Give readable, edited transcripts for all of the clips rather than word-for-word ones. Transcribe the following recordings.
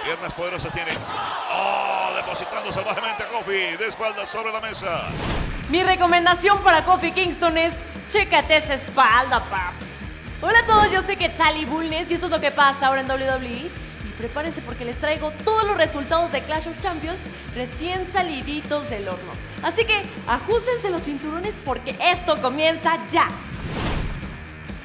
Piernas poderosas tiene. ¡Oh! Depositando salvajemente a Kofi. De espaldas sobre la mesa. Mi recomendación para Kofi Kingston es: chécate esa espalda, paps. Hola a todos, yo soy Quetzali Bulnes y eso es lo que pasa ahora en WWE. Y prepárense porque les traigo todos los resultados de Clash of Champions recién saliditos del horno. Así que ajustense los cinturones porque esto comienza ya.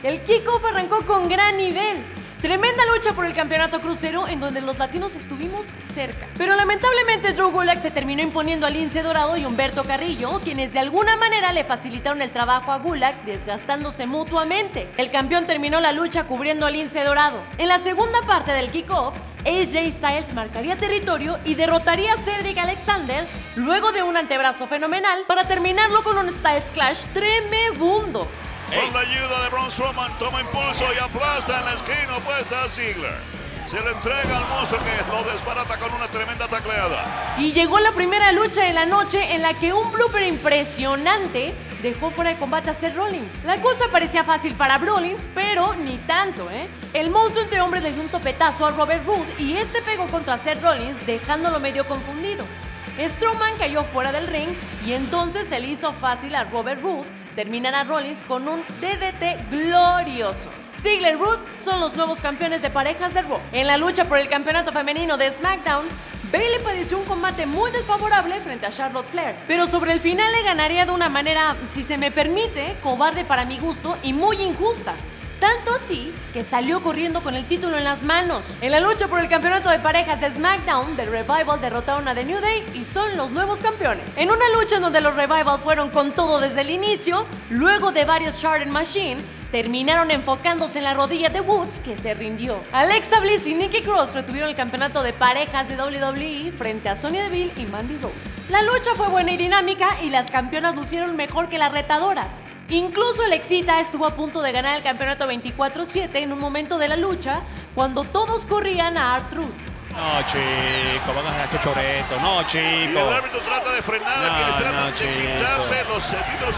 El kickoff arrancó con gran nivel. Tremenda lucha por el campeonato crucero en donde los latinos estuvimos cerca. Pero lamentablemente Drew Gulak se terminó imponiendo a Lince Dorado y Humberto Carrillo, quienes de alguna manera le facilitaron el trabajo a Gulak, desgastándose mutuamente. El campeón terminó la lucha cubriendo a Lince Dorado. En la segunda parte del kickoff, AJ Styles marcaría territorio y derrotaría a Cedric Alexander luego de un antebrazo fenomenal para terminarlo con un Styles Clash tremebundo. Con la ayuda de Braun Strowman, toma impulso y aplasta en la esquina opuesta a Ziggler. Se le entrega al monstruo que lo desbarata con una tremenda tacleada. Y llegó la primera lucha de la noche en la que un blooper impresionante dejó fuera de combate a Seth Rollins. La cosa parecía fácil para Rollins, pero ni tanto, ¿eh? El monstruo entre hombres le dio un topetazo a Robert Roode y este pegó contra Seth Rollins, dejándolo medio confundido. Strowman cayó fuera del ring y entonces se le hizo fácil a Robert Roode terminar a Rollins con un DDT glorioso. Ziggler y Roode son los nuevos campeones de parejas de Raw. En la lucha por el campeonato femenino de SmackDown, Bayley padeció un combate muy desfavorable frente a Charlotte Flair, pero sobre el final le ganaría de una manera, si se me permite, cobarde para mi gusto y muy injusta. Tanto así que salió corriendo con el título en las manos. En la lucha por el campeonato de parejas de SmackDown, The Revival derrotaron a The New Day y son los nuevos campeones. En una lucha en donde los Revival fueron con todo desde el inicio, luego de varios Sharden Machine, terminaron enfocándose en la rodilla de Woods, que se rindió. Alexa Bliss y Nikki Cross retuvieron el campeonato de parejas de WWE frente a Sonya Deville y Mandy Rose. La lucha fue buena y dinámica y las campeonas lucieron mejor que las retadoras. Incluso Alexita estuvo a punto de ganar el campeonato 24/7 en un momento de la lucha cuando todos corrían a R-Truth. No, chico, van a dejar estos choretos. No, Y chico. el árbitro trata de frenar a quienes tratan de quitarle los títulos.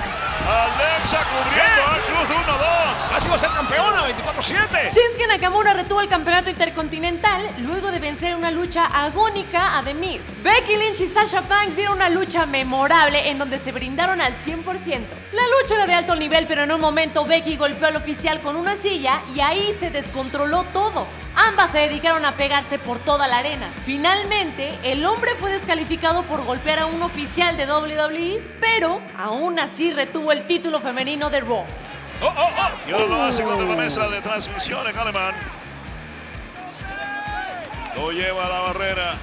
Alexa cubriendo a Cruz 1-2. Casi va a ser campeona, 24/7. Shinsuke Nakamura retuvo el campeonato intercontinental luego de vencer en una lucha agónica a The Miz. Becky Lynch y Sasha Banks dieron una lucha memorable en donde se brindaron al 100%. La lucha era de alto nivel, pero en un momento Becky golpeó al oficial con una silla y ahí se descontroló todo. Ambas se dedicaron a pegarse por toda la arena. Finalmente, el hombre fue descalificado por golpear a un oficial de WWE, pero aún así retuvo el título femenino de Raw. Y ahora lo hace contra la mesa de transmisión en alemán. Lo lleva a la barrera.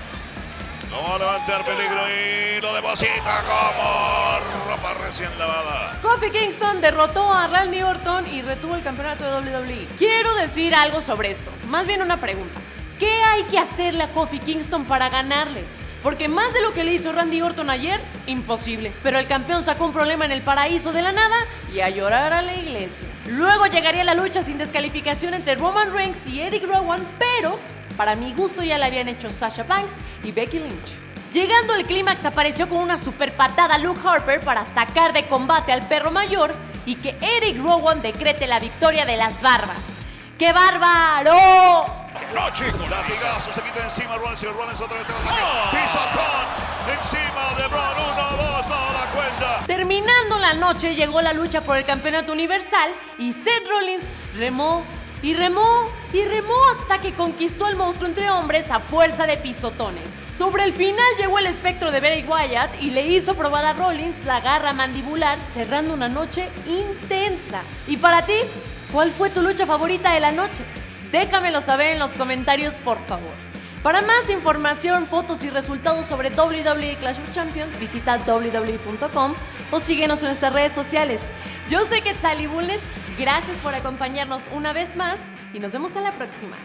Lo va a levantar peligro y lo deposita como ropa recién lavada. Kofi Kingston derrotó a Randy Orton y retuvo el campeonato de WWE. Quiero decir algo sobre esto, más bien una pregunta. ¿Qué hay que hacerle a Kofi Kingston para ganarle? Porque más de lo que le hizo Randy Orton ayer, imposible. Pero el campeón sacó un problema en el paraíso de la nada y a llorar a la iglesia. Luego llegaría la lucha sin descalificación entre Roman Reigns y Eric Rowan, pero para mi gusto ya la habían hecho Sasha Banks y Becky Lynch. Llegando al clímax apareció con una super patada Luke Harper para sacar de combate al perro mayor y que Eric Rowan decrete la victoria de las barbas. ¡Qué bárbaro! No, chico. Latigazo, se quita encima Rollins y Rollins otra vez en el ataque. Pisotón encima de Braun, 1-2, no la cuenta. Terminando la noche llegó la lucha por el campeonato universal y Seth Rollins remó y remó y remó hasta que conquistó al monstruo entre hombres a fuerza de pisotones. Sobre el final llegó el espectro de Bray Wyatt y le hizo probar a Rollins la garra mandibular, cerrando una noche intensa. ¿Y para ti? ¿Cuál fue tu lucha favorita de la noche? Déjamelo saber en los comentarios, por favor. Para más información, fotos y resultados sobre WWE Clash of Champions, visita www.com o síguenos en nuestras redes sociales. Yo soy Quetzali Bulnes, gracias por acompañarnos una vez más y nos vemos a la próxima.